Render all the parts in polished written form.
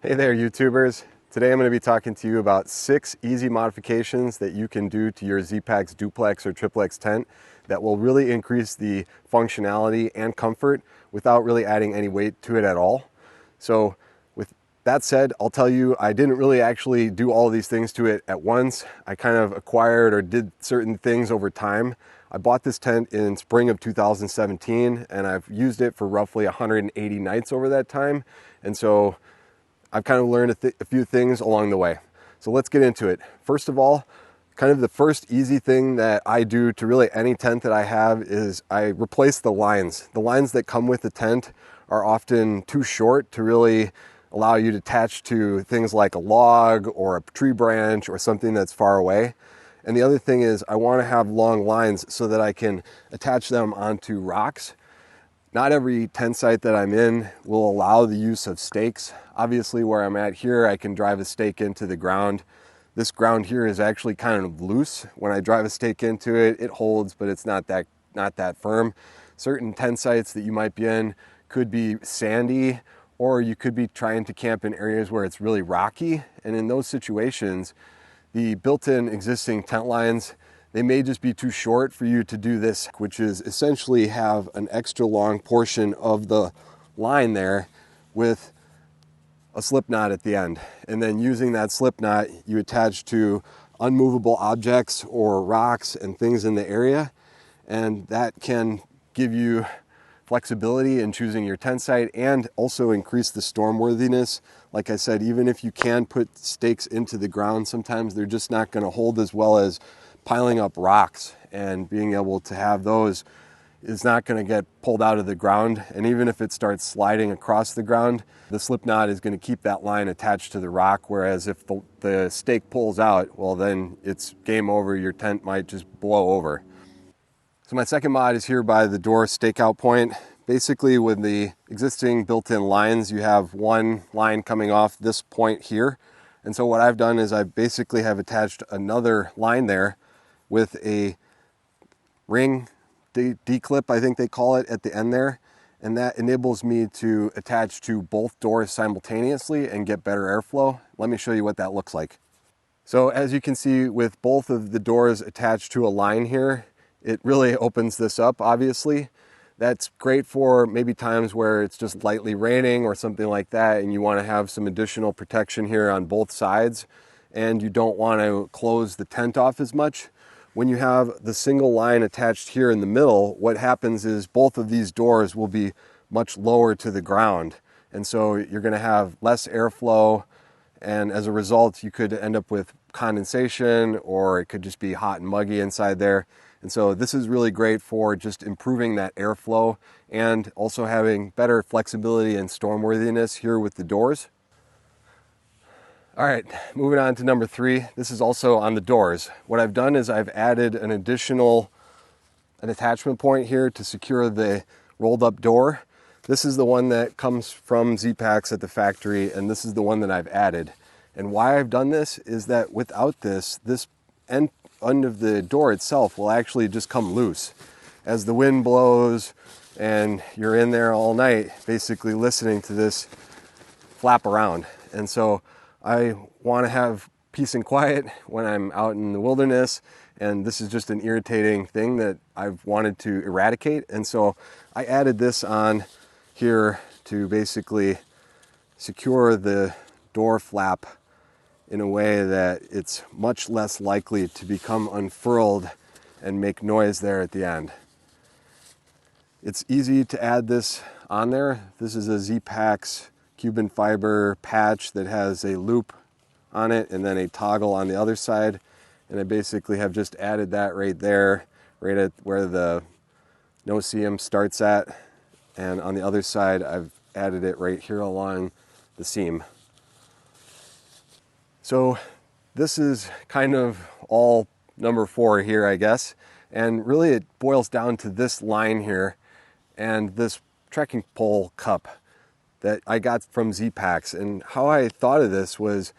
Hey there, YouTubers. Today I'm going to be talking to you about 6 easy modifications that you can do to your Zpacks Duplex or Triplex tent that will really increase the functionality and comfort without really adding any weight to it at all. So with that said, I'll tell you I didn't really actually do all of these things to it at once. I kind of acquired or did certain things over time. I bought this tent in spring of 2017 and I've used it for roughly 180 nights over that time. And so I've kind of learned a few things along the way. So let's get into it. First of all, kind of the first easy thing that I do to really any tent that I have is I replace the lines. The lines that come with the tent are often too short to really allow you to attach to things like a log or a tree branch or something that's far away. And the other thing is I want to have long lines so that I can attach them onto rocks. Not every tent site that I'm in will allow the use of stakes. Obviously where I'm at here, I can drive a stake into the ground. This ground here is actually kind of loose. When I drive a stake into it, it holds, but it's not that firm. Certain tent sites that you might be in could be sandy, or you could be trying to camp in areas where it's really rocky. And in those situations, the built-in existing tent lines, they may just be too short for you to do this, which is essentially have an extra long portion of the line there with a slip knot at the end. And then using that slip knot, you attach to unmovable objects or rocks and things in the area. And that can give you flexibility in choosing your tent site and also increase the storm worthiness. Like I said, even if you can put stakes into the ground, sometimes they're just not going to hold as well as piling up rocks, and being able to have those is not going to get pulled out of the ground. And even if it starts sliding across the ground, the slip knot is going to keep that line attached to the rock. Whereas if the stake pulls out, well, then it's game over. Your tent might just blow over. So my second mod is here by the door stakeout point. Basically with the existing built-in lines, you have one line coming off this point here. And so what I've done is I basically have attached another line there with a ring D-clip, I think they call it, at the end there. And that enables me to attach to both doors simultaneously and get better airflow. Let me show you what that looks like. So as you can see, with both of the doors attached to a line here, it really opens this up, obviously. That's great for maybe times where it's just lightly raining or something like that, and you want to have some additional protection here on both sides, and you don't want to close the tent off as much. When you have the single line attached here in the middle, what happens is both of these doors will be much lower to the ground. And so you're going to have less airflow, and as a result, you could end up with condensation, or it could just be hot and muggy inside there. And so this is really great for just improving that airflow and also having better flexibility and stormworthiness here with the doors. All right, moving on to number 3. This is also on the doors. What I've done is I've added an attachment point here to secure the rolled up door. This is the one that comes from Zpacks at the factory, and this is the one that I've added. And why I've done this is that without this end of the door itself will actually just come loose. As the wind blows and you're in there all night, basically listening to this flap around. And so I want to have peace and quiet when I'm out in the wilderness, and this is just an irritating thing that I've wanted to eradicate. And so I added this on here to basically secure the door flap in a way that it's much less likely to become unfurled and make noise there at the end. It's easy to add this on there. This is a Zpacks Cuban fiber patch that has a loop on it and then a toggle on the other side. And I basically have just added that right there, right at where the no-seam starts at. And on the other side, I've added it right here along the seam. So this is kind of all number 4 here, I guess. And really it boils down to this line here and this trekking pole cup that I got from Zpacks. And how I thought of this was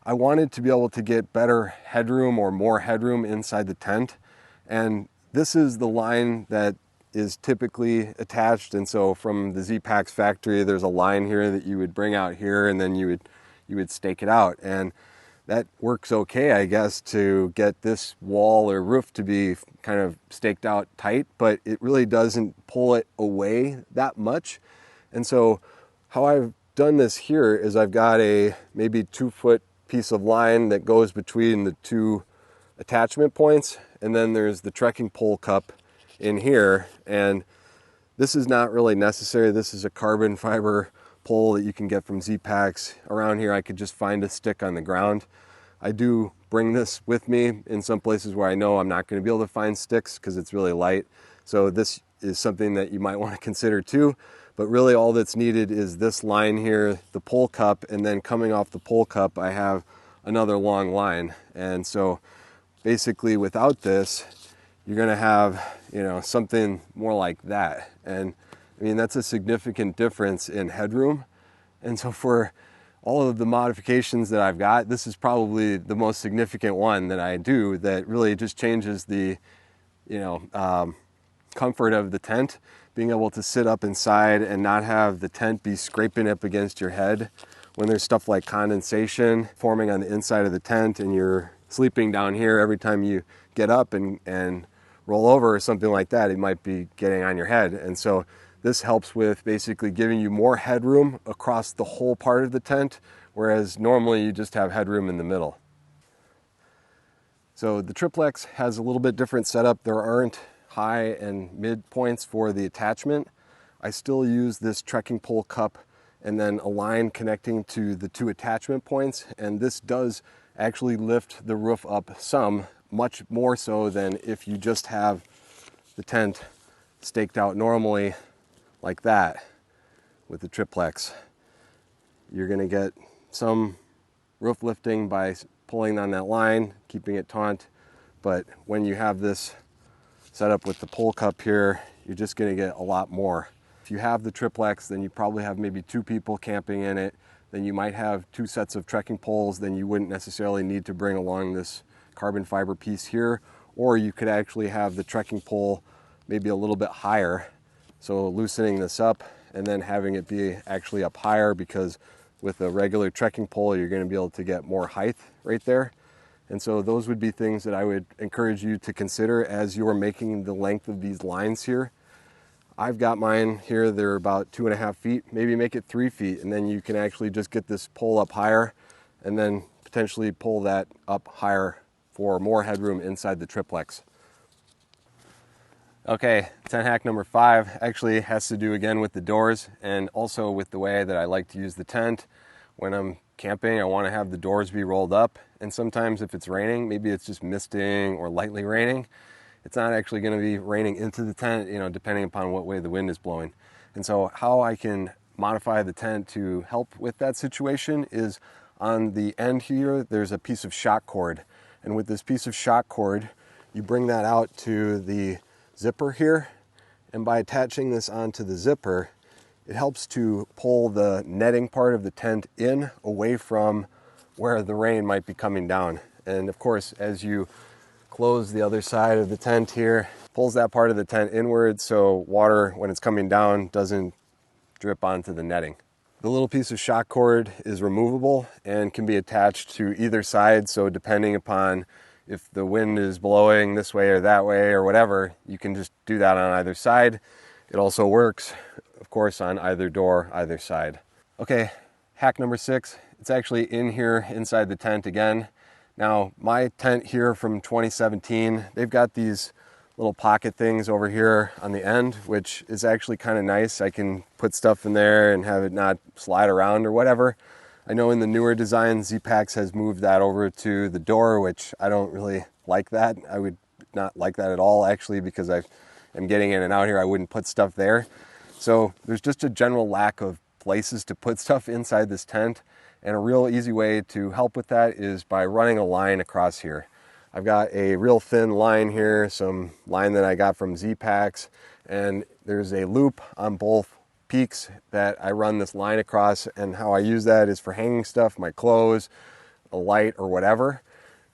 I wanted to be able to get better headroom or more headroom inside the tent. And this is the line that is typically attached. And so from the Zpacks factory, there's a line here that you would bring out here, and then you would you would stake it out. And that works okay, I guess, to get this wall or roof to be kind of staked out tight, but it really doesn't pull it away that much. And so how I've done this here is I've got a maybe 2-foot piece of line that goes between the two attachment points, and then there's the trekking pole cup in here, and this is not really necessary. This is a carbon fiber pole that you can get from Zpacks. Around here I could just find a stick on the ground. I do bring this with me in some places where I know I'm not going to be able to find sticks because it's really light. So this is something that you might want to consider too. But really all that's needed is this line here, the pole cup, and then coming off the pole cup I have another long line. And so basically without this, you're going to have, you know, something more like that. And I mean, that's a significant difference in headroom. And so for all of the modifications that I've got, this is probably the most significant one that I do that really just changes the, you know, comfort of the tent. Being able to sit up inside and not have the tent be scraping up against your head when there's stuff like condensation forming on the inside of the tent and you're sleeping down here. Every time you get up and roll over or something like that, it might be getting on your head. And so this helps with basically giving you more headroom across the whole part of the tent, whereas normally you just have headroom in the middle. So the triplex has a little bit different setup. There aren't high and mid points for the attachment. I still use this trekking pole cup and then a line connecting to the two attachment points, and this does actually lift the roof up some, much more so than if you just have the tent staked out normally like that with the triplex. You're going to get some roof lifting by pulling on that line, keeping it taut, but when you have this set up with the pole cup here, you're just going to get a lot more. If you have the triplex, then you probably have maybe 2 people camping in it. Then you might have 2 sets of trekking poles. Then you wouldn't necessarily need to bring along this carbon fiber piece here, or you could actually have the trekking pole maybe a little bit higher. So loosening this up and then having it be actually up higher, because with a regular trekking pole, you're going to be able to get more height right there. And so those would be things that I would encourage you to consider as you're making the length of these lines here. I've got mine here, they're about 2.5 feet, maybe make it 3 feet, and then you can actually just get this pole up higher and then potentially pull that up higher for more headroom inside the triplex. Okay, tent hack number 5 actually has to do again with the doors and also with the way that I like to use the tent. When I'm camping, I want to have the doors be rolled up, and sometimes if it's raining, maybe it's just misting or lightly raining, it's not actually going to be raining into the tent, you know, depending upon what way the wind is blowing. And so how I can modify the tent to help with that situation is on the end here, there's a piece of shock cord. And with this piece of shock cord, you bring that out to the zipper here. And by attaching this onto the zipper, it helps to pull the netting part of the tent in away from where the rain might be coming down. And of course, as you close the other side of the tent here, pulls that part of the tent inward so water, when it's coming down, doesn't drip onto the netting. The little piece of shock cord is removable and can be attached to either side, so depending upon if the wind is blowing this way or that way or whatever, you can just do that on either side. It also works, of course, on either door, either side. Okay, hack number 6, it's actually in here inside the tent again. Now, my tent here from 2017, they've got these little pocket things over here on the end, which is actually kind of nice. I can put stuff in there and have it not slide around or whatever. I know in the newer design, Zpacks has moved that over to the door, which I don't really like that. I would not like that at all, actually, because I am getting in and out here. I wouldn't put stuff there. So there's just a general lack of places to put stuff inside this tent. And a real easy way to help with that is by running a line across here. I've got a real thin line here, some line that I got from Zpacks, and there's a loop on both peaks that I run this line across, and how I use that is for hanging stuff, my clothes, a light, or whatever.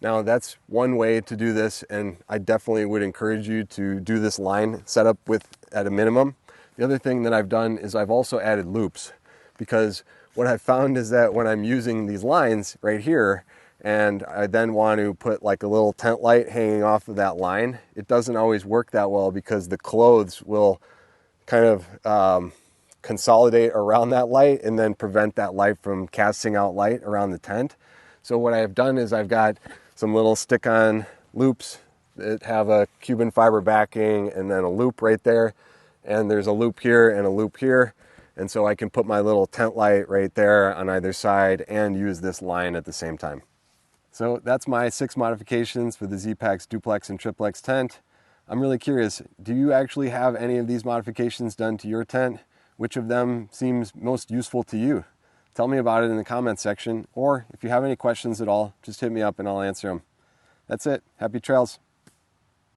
Now that's one way to do this, and I definitely would encourage you to do this line setup with at a minimum. The other thing that I've done is I've also added loops, because what I found is that when I'm using these lines right here, and I then want to put like a little tent light hanging off of that line, it doesn't always work that well because the clothes will kind of consolidate around that light and then prevent that light from casting out light around the tent. So what I've done is I've got some little stick-on loops that have a Cuban fiber backing and then a loop right there. And there's a loop here and a loop here. And so I can put my little tent light right there on either side and use this line at the same time. So that's my 6 modifications for the Zpacks Duplex and Triplex tent. I'm really curious, do you actually have any of these modifications done to your tent? Which of them seems most useful to you? Tell me about it in the comments section, or if you have any questions at all, just hit me up and I'll answer them. That's it. Happy trails.